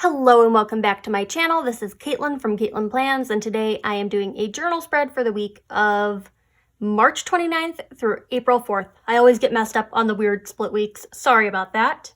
Hello and welcome back to my channel. This is Caitlin from Caitlin Plans, and today I am doing a journal spread for the week of March 29th through April 4th. I always get messed up on the weird split weeks. Sorry about that.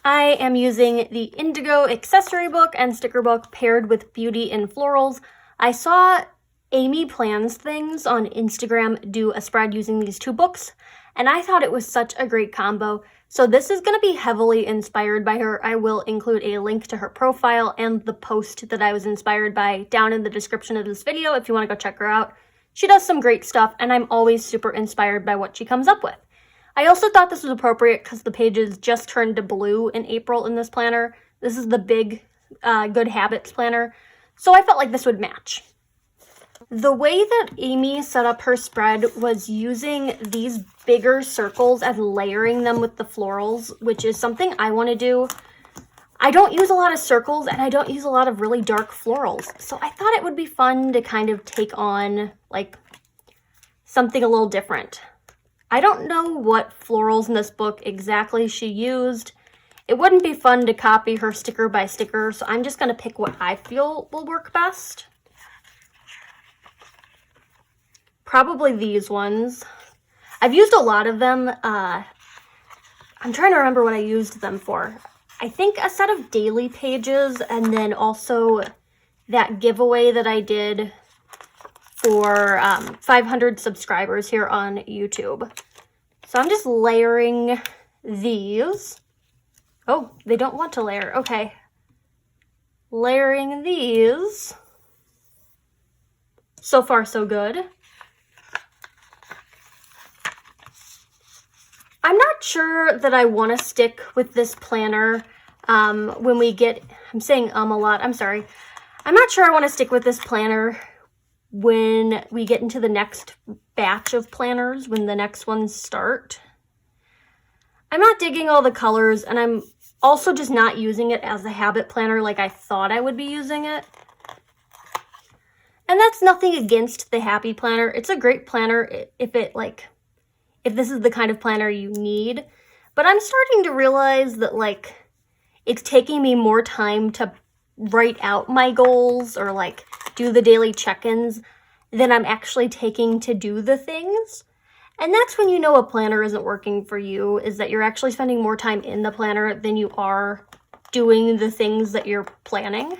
I am using the Indigo accessory book and sticker book paired with Beauty in Florals. I saw Amy Plans Things on Instagram do a spread using these two books, and I thought it was such a great combo. So this is going to be heavily inspired by her. I will include a link to her profile and the post that I was inspired by down in the description of this video if you want to go check her out. She does some great stuff, and I'm always super inspired by what she comes up with. I also thought this was appropriate because the pages just turned to blue in April in this planner. This is the big Good Habits planner, so I felt like this would match. The way that Amy set up her spread was using these bigger circles and layering them with the florals, which is something I want to do. I don't use a lot of circles and I don't use a lot of really dark florals, so I thought it would be fun to kind of take on like something a little different. I don't know what florals in this book exactly she used. It wouldn't be fun to copy her sticker by sticker, so I'm just going to pick what I feel will work best. Probably these ones. I've used a lot of them. I'm trying to remember what I used them for. I think a set of daily pages, and then also that giveaway that I did for 500 subscribers here on YouTube. So I'm just layering these. Oh, they don't want to layer. Okay. Layering these. So far, so good. I'm not sure that I want to stick with this planner when we get, I'm saying a lot, I'm sorry. I'm not sure I want to stick with this planner when we get into the next batch of planners, when the next ones start. I'm not digging all the colors, and I'm also just not using it as a habit planner like I thought I would be using it. And that's nothing against the Happy Planner. It's a great planner if this is the kind of planner you need, but I'm starting to realize that it's taking me more time to write out my goals or do the daily check-ins than I'm actually taking to do the things. And that's when you know a planner isn't working for you, is that you're actually spending more time in the planner than you are doing the things that you're planning.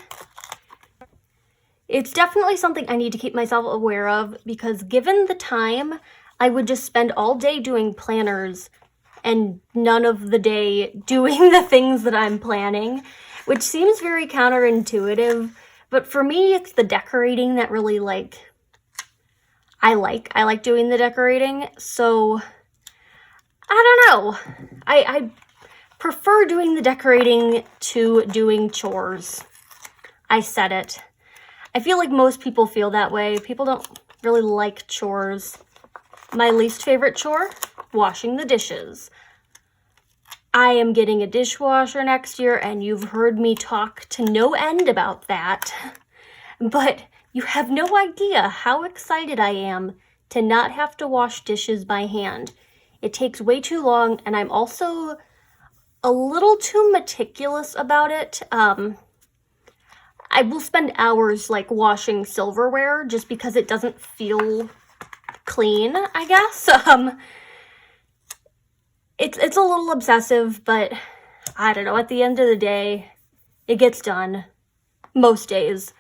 It's definitely something I need to keep myself aware of, because given the time, I would just spend all day doing planners and none of the day doing the things that I'm planning, which seems very counterintuitive, but for me, it's the decorating that really I like doing the decorating, so I don't know. I prefer doing the decorating to doing chores. I said it. I feel like most people feel that way. People don't really like chores. My least favorite chore? Washing the dishes. I am getting a dishwasher next year, and you've heard me talk to no end about that. But you have no idea how excited I am to not have to wash dishes by hand. It takes way too long, and I'm also a little too meticulous about it. I will spend hours washing silverware just because it doesn't feel clean, I guess. It's a little obsessive, but I don't know, at the end of the day, it gets done most days.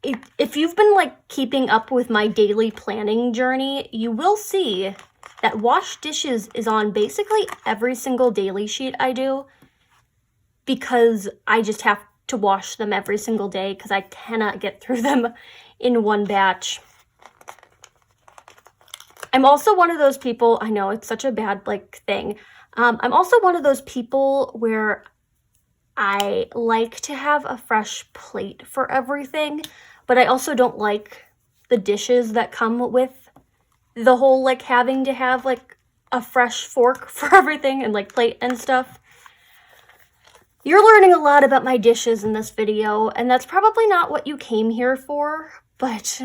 If you've been keeping up with my daily planning journey, you will see that wash dishes is on basically every single daily sheet I do, because I just have to wash them every single day because I cannot get through them in one batch. I'm also one of those people, I know it's such a bad thing. I'm also one of those people where I like to have a fresh plate for everything, but I also don't like the dishes that come with the whole having to have a fresh fork for everything and plate and stuff. You're learning a lot about my dishes in this video, and that's probably not what you came here for, but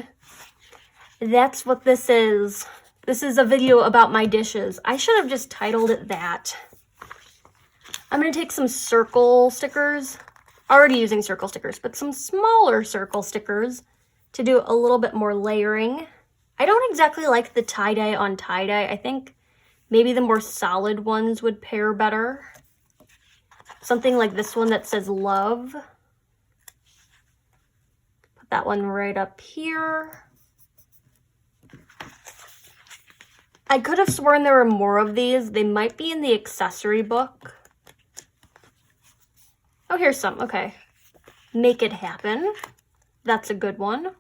that's what this is. This is a video about my dishes. I should have just titled it that. I'm going to take some circle stickers, already using circle stickers, but some smaller circle stickers to do a little bit more layering. I don't exactly like the tie-dye on tie-dye. I think maybe the more solid ones would pair better. Something like this one that says love. Put that one right up here. I could have sworn there were more of these. They might be in the accessory book. Oh, here's some. Okay. Make it happen. That's a good one.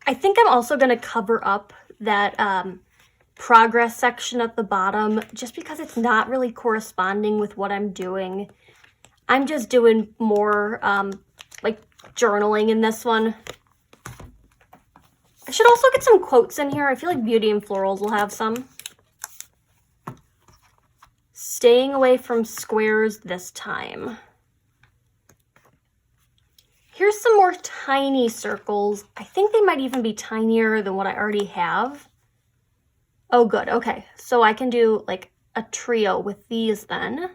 I think I'm also going to cover up that progress section at the bottom just because it's not really corresponding with what I'm doing. I'm just doing more like journaling in this one. I should also get some quotes in here. I feel like Beauty and Florals will have some. Staying away from squares this time. Here's some more tiny circles. I think they might even be tinier than what I already have. Oh, good. Okay, so I can do like a trio with these then.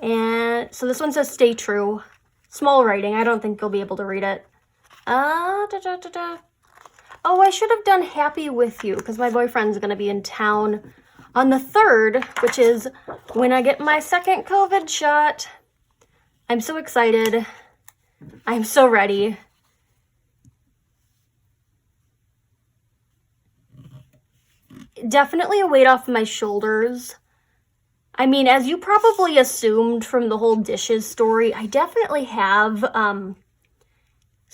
And so this one says stay true. Small writing. I don't think you'll be able to read it. Oh, I should have done happy with you because my boyfriend's going to be in town on the 3rd, which is when I get my second COVID shot. I'm so excited. I'm so ready. Definitely a weight off my shoulders. I mean, as you probably assumed from the whole dishes story, I definitely have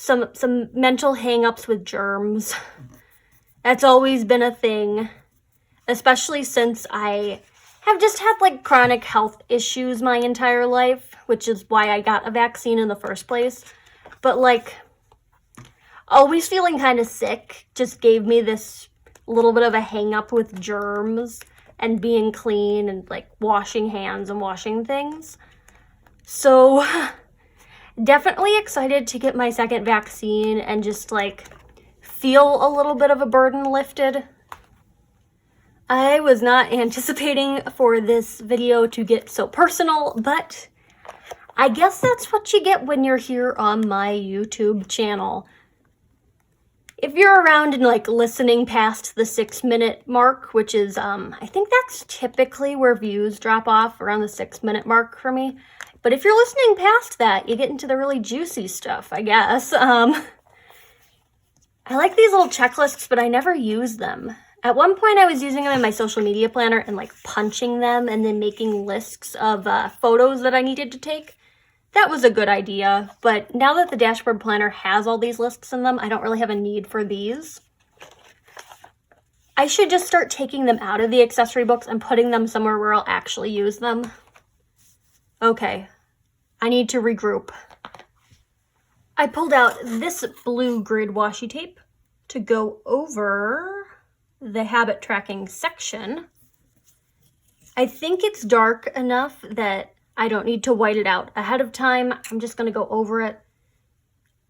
some mental hang-ups with germs. That's always been a thing, especially since I have just had like chronic health issues my entire life, which is why I got a vaccine in the first place. But like, always feeling kind of sick just gave me this little bit of a hang-up with germs and being clean and like washing hands and washing things. So definitely excited to get my second vaccine and just like feel a little bit of a burden lifted. I was not anticipating for this video to get so personal, but I guess that's what you get when you're here on my YouTube channel. If you're around and like listening past the 6-minute mark, which is, I think that's typically where views drop off, around the 6-minute mark for me. But if you're listening past that, you get into the really juicy stuff, I guess. I like these little checklists, but I never use them. At one point, I was using them in my social media planner and like punching them and then making lists of photos that I needed to take. That was a good idea, but now that the dashboard planner has all these lists in them, I don't really have a need for these. I should just start taking them out of the accessory books and putting them somewhere where I'll actually use them. Okay, I need to regroup. I pulled out this blue grid washi tape to go over the habit tracking section. I think it's dark enough that I don't need to white it out ahead of time. I'm just going to go over it.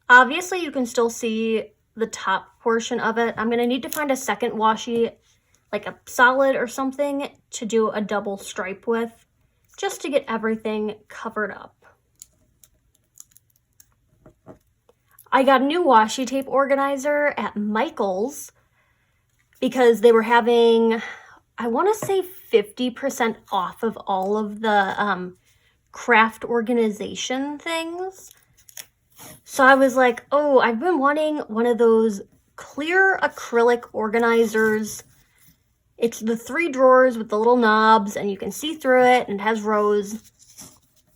Obviously, you can still see the top portion of it. I'm going to need to find a second washi, like a solid or something, to do a double stripe with, just to get everything covered up. I got a new washi tape organizer at Michael's because they were having, I want to say 50% off of all of the craft organization things. So I was like, oh, I've been wanting one of those clear acrylic organizers. It's the 3 drawers with the little knobs and you can see through it and it has rows.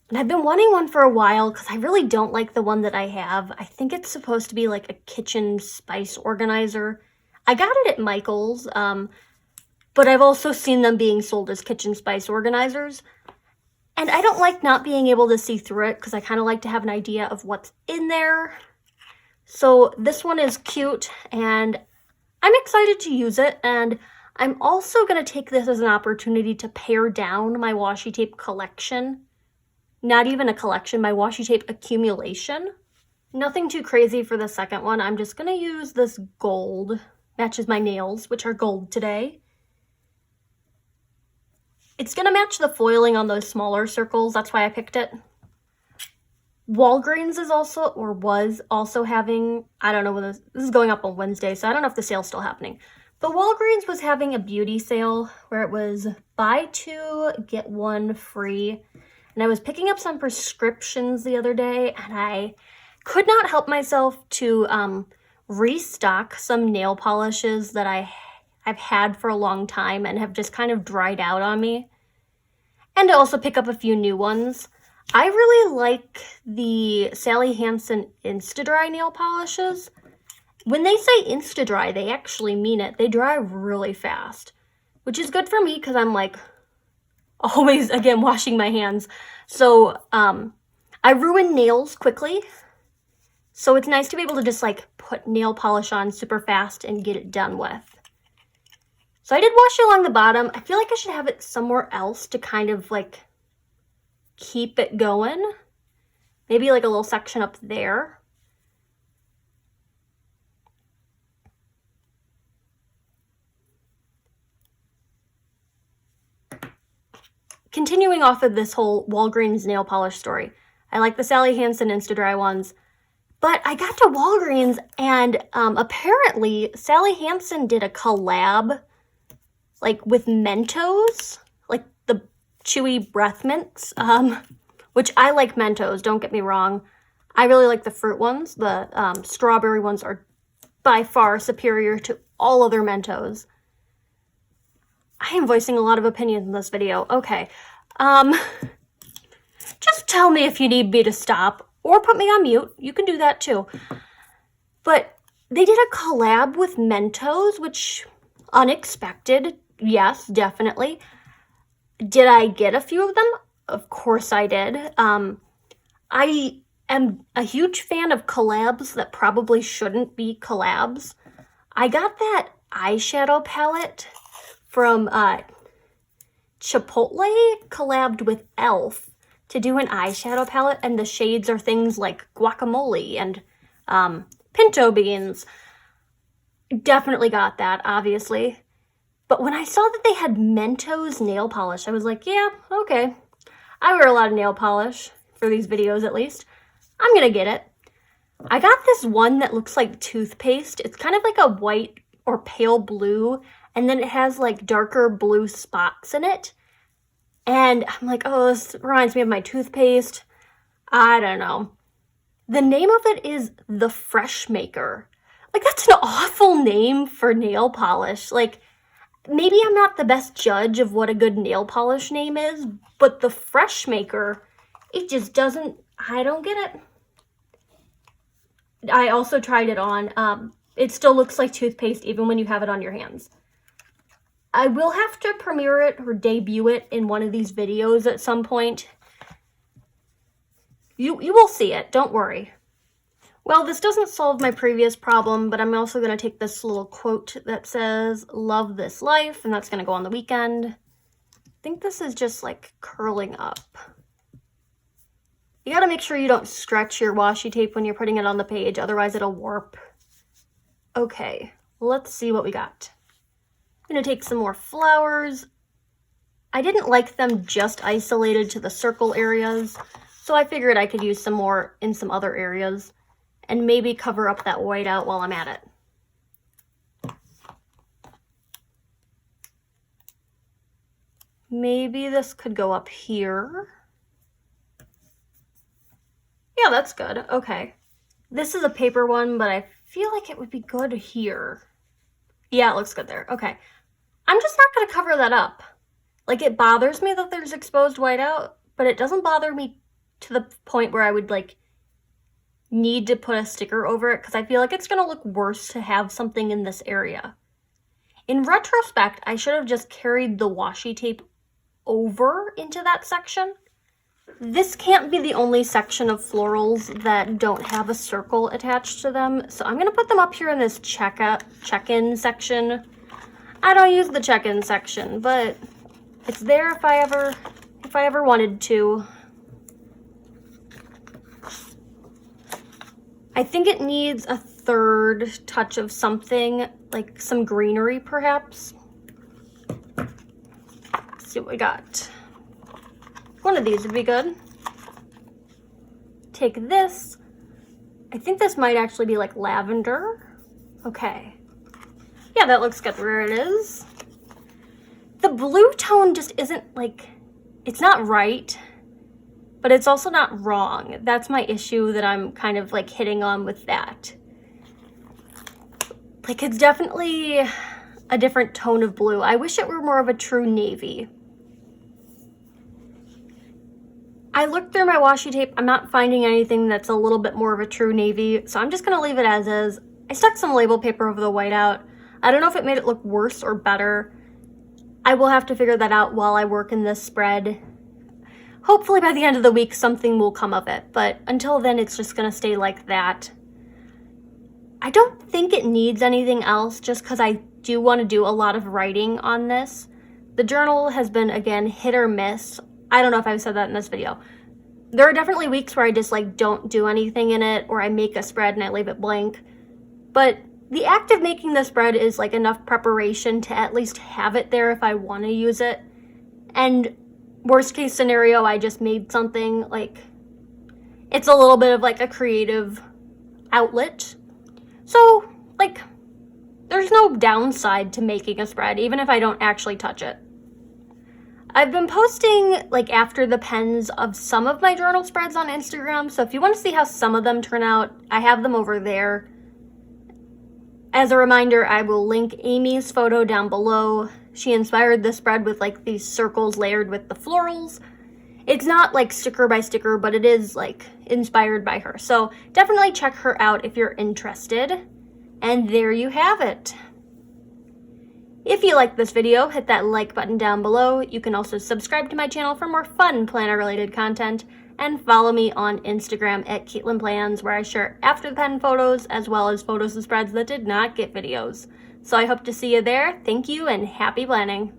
And I've been wanting one for a while because I really don't like the one that I have. I think it's supposed to be like a kitchen spice organizer. I got it at Michael's, but I've also seen them being sold as kitchen spice organizers. And I don't like not being able to see through it because I kind of like to have an idea of what's in there. So this one is cute and I'm excited to use it. And I'm also going to take this as an opportunity to pare down my washi tape collection. Not even a collection, my washi tape accumulation. Nothing too crazy for the second one. I'm just gonna use this gold. Matches my nails, which are gold today. It's gonna match the foiling on those smaller circles. That's why I picked it. Walgreens is also, or was also having, I don't know when this is going up on Wednesday, so I don't know if the sale's still happening. But Walgreens was having a beauty sale where it was buy two, get one free. And I was picking up some prescriptions the other day, and I could not help myself to restock some nail polishes that I've had for a long time and have just kind of dried out on me. And to also pick up a few new ones. I really like the Sally Hansen Insta-Dry nail polishes. When they say Insta-Dry, they actually mean it. They dry really fast, which is good for me because I'm like always, again, washing my hands. So I ruin nails quickly. So it's nice to be able to just like put nail polish on super fast and get it done with. So I did wash it along the bottom. I feel like I should have it somewhere else to kind of like keep it going. Maybe like a little section up there. Continuing off of this whole Walgreens nail polish story. I like the Sally Hansen Insta-Dry ones. But I got to Walgreens and apparently Sally Hansen did a collab like with Mentos, like the chewy breath mints, which I like Mentos, don't get me wrong. I really like the fruit ones. The strawberry ones are by far superior to all other Mentos. I am voicing a lot of opinions in this video. Okay. Just tell me if you need me to stop or put me on mute. You can do that too. But they did a collab with Mentos, which unexpected. Yes, definitely. Did I get a few of them? Of course I did. I am a huge fan of collabs that probably shouldn't be collabs. I got that eyeshadow palette from Chipotle collabed with e.l.f. to do an eyeshadow palette, and the shades are things like guacamole and pinto beans. Definitely got that, obviously. But when I saw that they had Mentos nail polish, I was like, yeah, okay. I wear a lot of nail polish for these videos, at least. I'm gonna get it. I got this one that looks like toothpaste. It's kind of like a white or pale blue, and then it has like darker blue spots in it. And I'm like, oh, this reminds me of my toothpaste. I don't know. The name of it is The Fresh Maker. Like, that's an awful name for nail polish. Like, maybe I'm not the best judge of what a good nail polish name is, but The Fresh Maker, it just doesn't, I don't get it. I also tried it on. It still looks like toothpaste even when you have it on your hands. I will have to premiere it or debut it in one of these videos at some point. You will see it, don't worry. Well, this doesn't solve my previous problem, but I'm also going to take this little quote that says, "Love this life," and that's going to go on the weekend. I think this is just like curling up. You got to make sure you don't stretch your washi tape when you're putting it on the page, otherwise it'll warp. Okay, let's see what we got. I'm going to take some more flowers. I didn't like them just isolated to the circle areas, so I figured I could use some more in some other areas and maybe cover up that white out while I'm at it. Maybe this could go up here. Yeah, that's good. Okay. This is a paper one, but I feel like it would be good here. Yeah, it looks good there. Okay. I'm just not going to cover that up. Like, it bothers me that there's exposed whiteout, but it doesn't bother me to the point where I would, like, need to put a sticker over it, because I feel like it's going to look worse to have something in this area. In retrospect, I should have just carried the washi tape over into that section. This can't be the only section of florals that don't have a circle attached to them, so I'm going to put them up here in this check-in section. I don't use the check-in section, but it's there if I ever wanted to. I think it needs a third touch of something, like some greenery perhaps. Let's see what we got. One of these would be good. Take this. I think this might actually be like lavender. Okay. Yeah, that looks good where it is. The blue tone just isn't like, it's not right, but it's also not wrong. That's my issue that I'm kind of like hitting on with that. Like, it's definitely a different tone of blue. I wish it were more of a true navy. I looked through my washi tape. I'm not finding anything that's a little bit more of a true navy, so I'm just gonna leave it as is. I stuck some label paper over the whiteout. I don't know if it made it look worse or better. I will have to figure that out while I work in this spread. Hopefully by the end of the week, something will come of it, but until then, it's just gonna stay like that. I don't think it needs anything else just because I do want to do a lot of writing on this. The journal has been, again, hit or miss. I don't know if I've said that in this video. There are definitely weeks where I just like don't do anything in it, or I make a spread and I leave it blank. But the act of making the spread is like enough preparation to at least have it there if I want to use it. And worst case scenario, I just made something. Like, it's a little bit of like a creative outlet. So, like, there's no downside to making a spread, even if I don't actually touch it. I've been posting, like, after the pens of some of my journal spreads on Instagram, so if you want to see how some of them turn out, I have them over there. As a reminder, I will link Amy's photo down below. She inspired the spread with, like, these circles layered with the florals. It's not, like, sticker by sticker, but it is, like, inspired by her. So definitely check her out if you're interested. And there you have it. If you liked this video, hit that like button down below. You can also subscribe to my channel for more fun planner-related content, and follow me on Instagram at CaitlinPlans, where I share after the pen photos as well as photos of spreads that did not get videos. So I hope to see you there. Thank you and happy planning.